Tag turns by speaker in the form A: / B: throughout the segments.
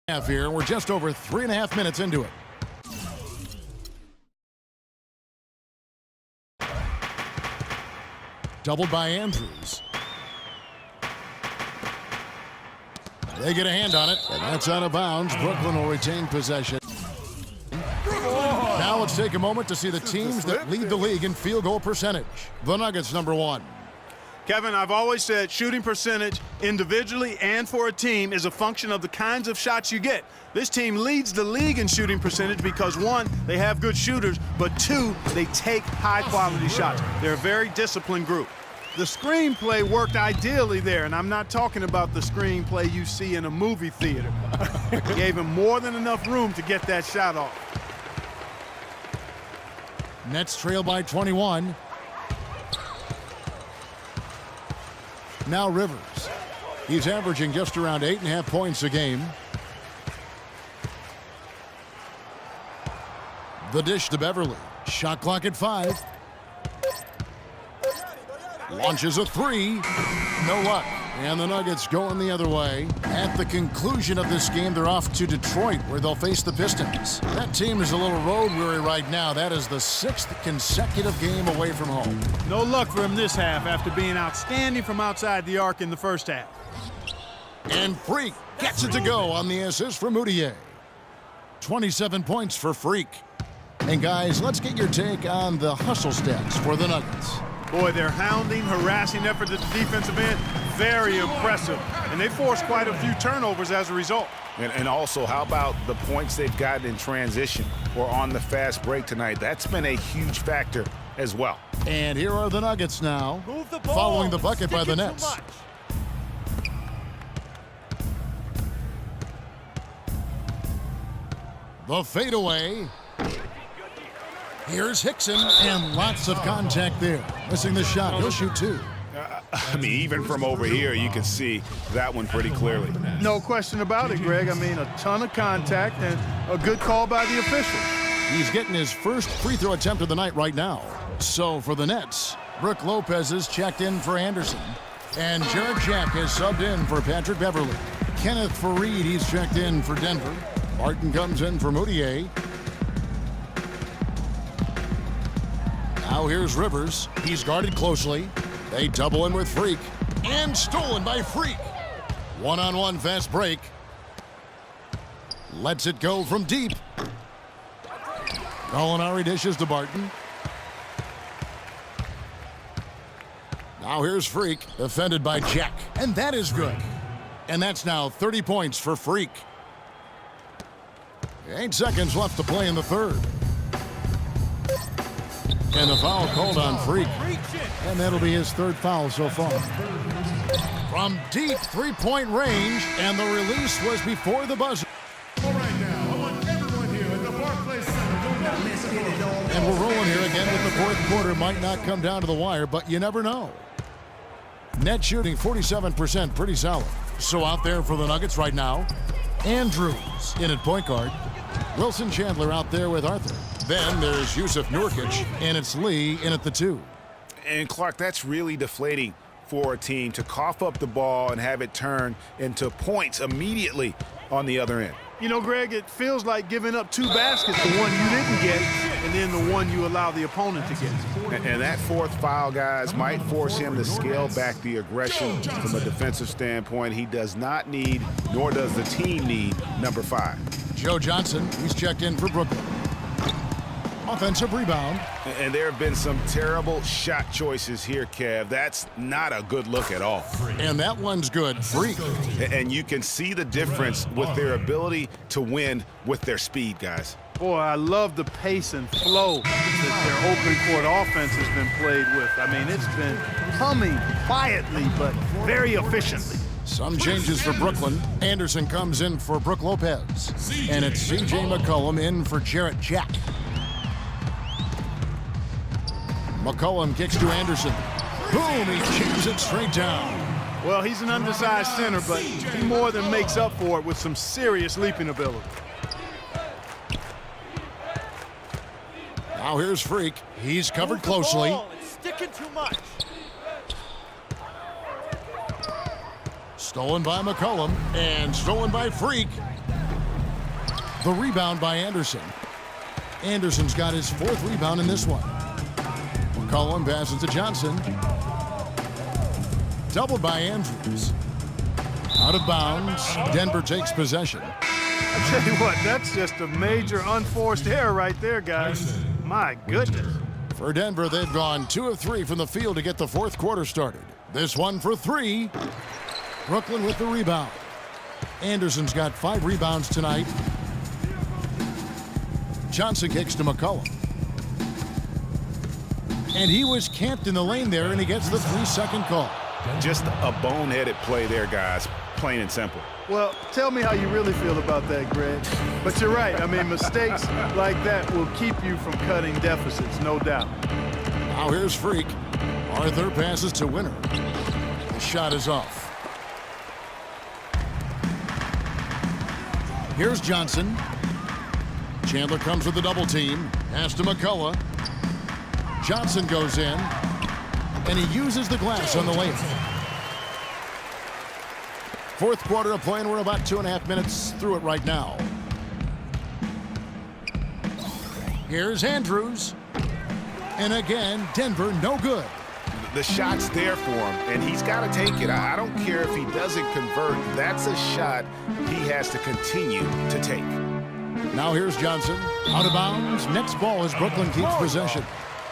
A: Half here. We're just over 3.5 minutes into it. Doubled by Andrews. They get a hand on it, and that's out of bounds. Brooklyn will retain possession. Now let's take a moment to see the teams that lead the league in field goal percentage. The Nuggets, number 1.
B: Kevin, I've always said shooting percentage individually and for a team is a function of the kinds of shots you get. This team leads the league in shooting percentage because, 1, they have good shooters, but 2, they take high-quality shots. They're a very disciplined group. The screenplay worked ideally there, and I'm not talking about the screenplay you see in a movie theater. Gave him more than enough room to get that shot off.
A: Nets trail by 21. Now Rivers. He's averaging just around 8.5 points a game. The dish to Beverly. Shot clock at 5. Launches a 3. No luck. And the Nuggets going the other way. At the conclusion of this game, they're off to Detroit, where they'll face the Pistons. That team is a little road weary right now. That is the 6th consecutive game away from home.
B: No luck for him this half after being outstanding from outside the arc in the first half.
A: And Freak gets it to go on the assist for Moutier. 27 points for Freak. And guys, let's get your take on the hustle stats for the Nuggets.
B: Boy, their hounding, harassing effort at the defensive end, very impressive. And they forced quite a few turnovers as a result.
C: And also, how about the points they've gotten in transition or on the fast break tonight? That's been a huge factor as well.
A: And here are the Nuggets now, following the bucket by the Nets. The fadeaway. Here's Hickson, and lots of contact there. Missing the shot. He'll shoot 2.
C: I mean, even from over here, you can see that one pretty clearly.
B: No question about it, Greg. I mean, a ton of contact and a good call by the official.
A: He's getting his first free throw attempt of the night right now. So for the Nets, Brook Lopez is checked in for Anderson. And Jarrett Jack has subbed in for Patrick Beverly. Kenneth Faried, he's checked in for Denver. Martin comes in for Moutier. Now here's Rivers. He's guarded closely. They double in with Freak. And stolen by Freak. One-on-one fast break. Lets it go from deep. Gallinari dishes to Barton. Now here's Freak. Defended by Jack. And that is good. And that's now 30 points for Freak. 8 seconds left to play in the third. And the foul called on Freak. And that'll be his 3rd foul so far. From deep 3-point range, and the release was before the buzzer.
D: All right now, I want everyone here at the Barclays Center.
A: And we're rolling here again with the 4th quarter. Might not come down to the wire, but you never know. Net shooting 47%, pretty solid. So out there for the Nuggets right now, Andrews in at point guard. Wilson Chandler out there with Arthur. Then there's Yusuf Nurkic, and it's Lee in at the 2.
C: And Clark, that's really deflating for a team to cough up the ball and have it turn into points immediately on the other end.
B: You know, Greg, it feels like giving up 2 baskets, the one you didn't get, and then the one you allow the opponent to get.
C: And that 4th foul, guys, might force him to scale back the aggression from a defensive standpoint. He does not need, nor does the team need, number 5.
A: Joe Johnson, he's checked in for Brooklyn. Offensive rebound.
C: And there have been some terrible shot choices here, Kev. That's not a good look at all.
A: And that one's good. Freak.
C: And you can see the difference with their ability to win with their speed, guys.
B: Boy, I love the pace and flow that their open court offense has been played with. I mean, it's been humming quietly, but very efficiently.
A: Some changes for Brooklyn. Anderson comes in for Brook Lopez. And it's C.J. McCollum in for Jarrett Jack. McCollum kicks to Anderson. Boom, he chips it straight down.
B: Well, he's an undersized center, but he more than makes up for it with some serious leaping ability.
A: Now here's Freak. He's covered closely.
E: It's sticking too much.
A: Stolen by McCollum and stolen by Freak. The rebound by Anderson. Anderson's got his 4th rebound in this one. McCollum passes to Johnson. Doubled by Andrews. Out of bounds. Denver takes possession.
B: I tell you what, that's just a major unforced error right there, guys. My goodness.
A: For Denver, they've gone 2 of 3 from the field to get the 4th quarter started. This one for 3. Brooklyn with the rebound. Anderson's got 5 rebounds tonight. Johnson kicks to McCollum. And he was camped in the lane there, and he gets the 3-second call.
C: Just a boneheaded play there, guys. Plain and simple.
B: Well, tell me how you really feel about that, Greg. But you're right. I mean, mistakes like that will keep you from cutting deficits, no doubt.
A: Now here's Freak. Arthur passes to Winner. The shot is off. Here's Johnson. Chandler comes with the double team. Pass to McCullough. Johnson goes in. And he uses the glass on the layup. 4th quarter of play, and we're about 2.5 minutes through it right now. Here's Andrews. And again, Denver no good.
C: The shot's there for him, and he's got to take it. I don't care if he doesn't convert. That's a shot he has to continue to take.
A: Now here's Johnson. Out of bounds. Next ball as Brooklyn keeps possession.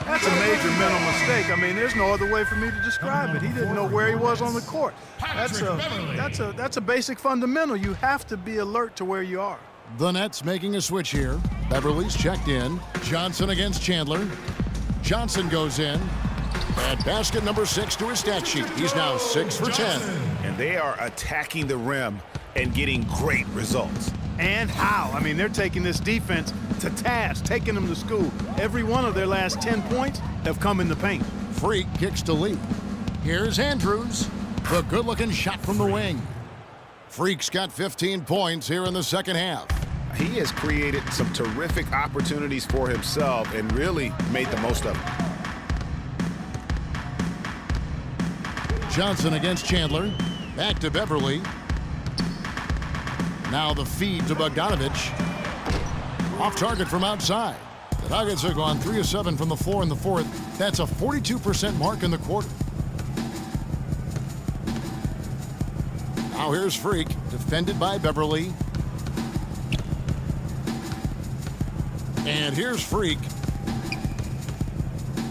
B: That's a major mental mistake. I mean, there's no other way for me to describe it. He didn't know where he was on the court. That's a basic fundamental. You have to be alert to where you are.
A: The Nets making a switch here. Beverly's checked in. Johnson against Chandler. Johnson goes in. Add basket number 6 to his stat sheet. He's now 6 for 10.
C: And they are attacking the rim and getting great results.
B: And how? I mean, they're taking this defense to task, taking them to school. Every one of their last 10 points have come in the paint.
A: Freak kicks to Lee. Here's Andrews. The good-looking shot from the wing. Freak's got 15 points here in the second half.
C: He has created some terrific opportunities for himself and really made the most of them.
A: Johnson against Chandler. Back to Beverly. Now the feed to Bogdanovich. Off target from outside. The Nuggets have gone 3 of 7 from the floor in the 4th. That's a 42% mark in the quarter. Now here's Freak, defended by Beverly. And here's Freak.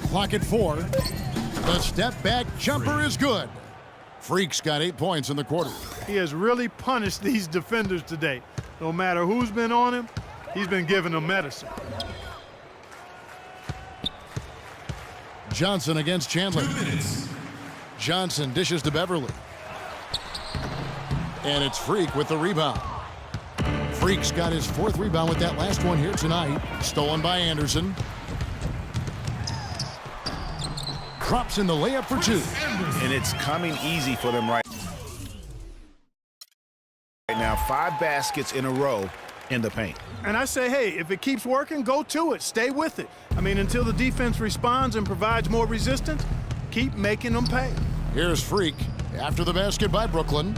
A: Clock at 4. The step back jumper is good. Freak's got 8 points in the quarter.
B: He has really punished these defenders today. No matter who's been on him, he's been giving them medicine.
A: Johnson against Chandler. Johnson dishes to Beverly. And it's Freak with the rebound. Freak's got his 4th rebound with that last one here tonight. Stolen by Anderson. Drops in the layup for 2.
C: And it's coming easy for them right now. 5 baskets in a row in the paint.
B: And I say, hey, if it keeps working, go to it. Stay with it. I mean, until the defense responds and provides more resistance, keep making them pay.
A: Here's Freak after the basket by Brooklyn.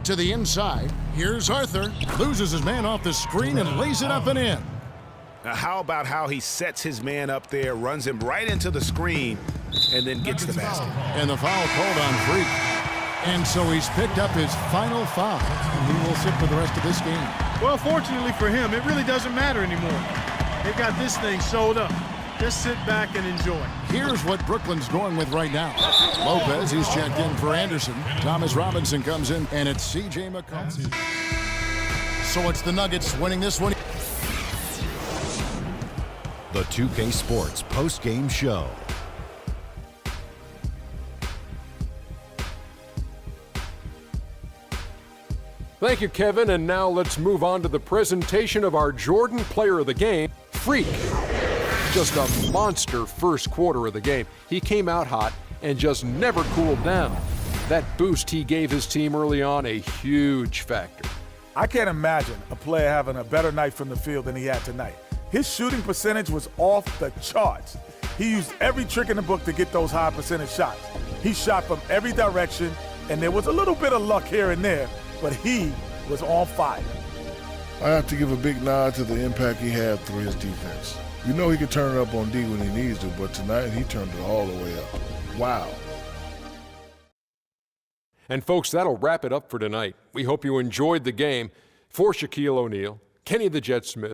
A: To the inside. Here's Arthur. Loses his man off the screen and lays it up and in.
C: Now, how about how he sets his man up there, runs him right into the screen, and then gets the basket.
A: And the foul called on Freak. And so he's picked up his final foul. And he will sit for the rest of this game.
B: Well, fortunately for him, it really doesn't matter anymore. They've got this thing sewed up. Just sit back and enjoy.
A: Here's what Brooklyn's going with right now. Lopez, he's checked in for Anderson. Thomas Robinson comes in, and it's C.J. McCollum. So it's the Nuggets winning this one.
E: The 2K Sports post-game show.
F: Thank you, Kevin. And now let's move on to the presentation of our Jordan Player of the Game, Freak. Just a monster first quarter of the game. He came out hot and just never cooled down. That boost he gave his team early on, a huge factor.
G: I can't imagine a player having a better night from the field than he had tonight. His shooting percentage was off the charts. He used every trick in the book to get those high percentage shots. He shot from every direction, and there was a little bit of luck here and there, but he was on fire.
H: I have to give a big nod to the impact he had through his defense. You know he can turn it up on D when he needs to, but tonight he turned it all the way up. Wow.
F: And folks, that'll wrap it up for tonight. We hope you enjoyed the game. For Shaquille O'Neal, Kenny the Jet Smith,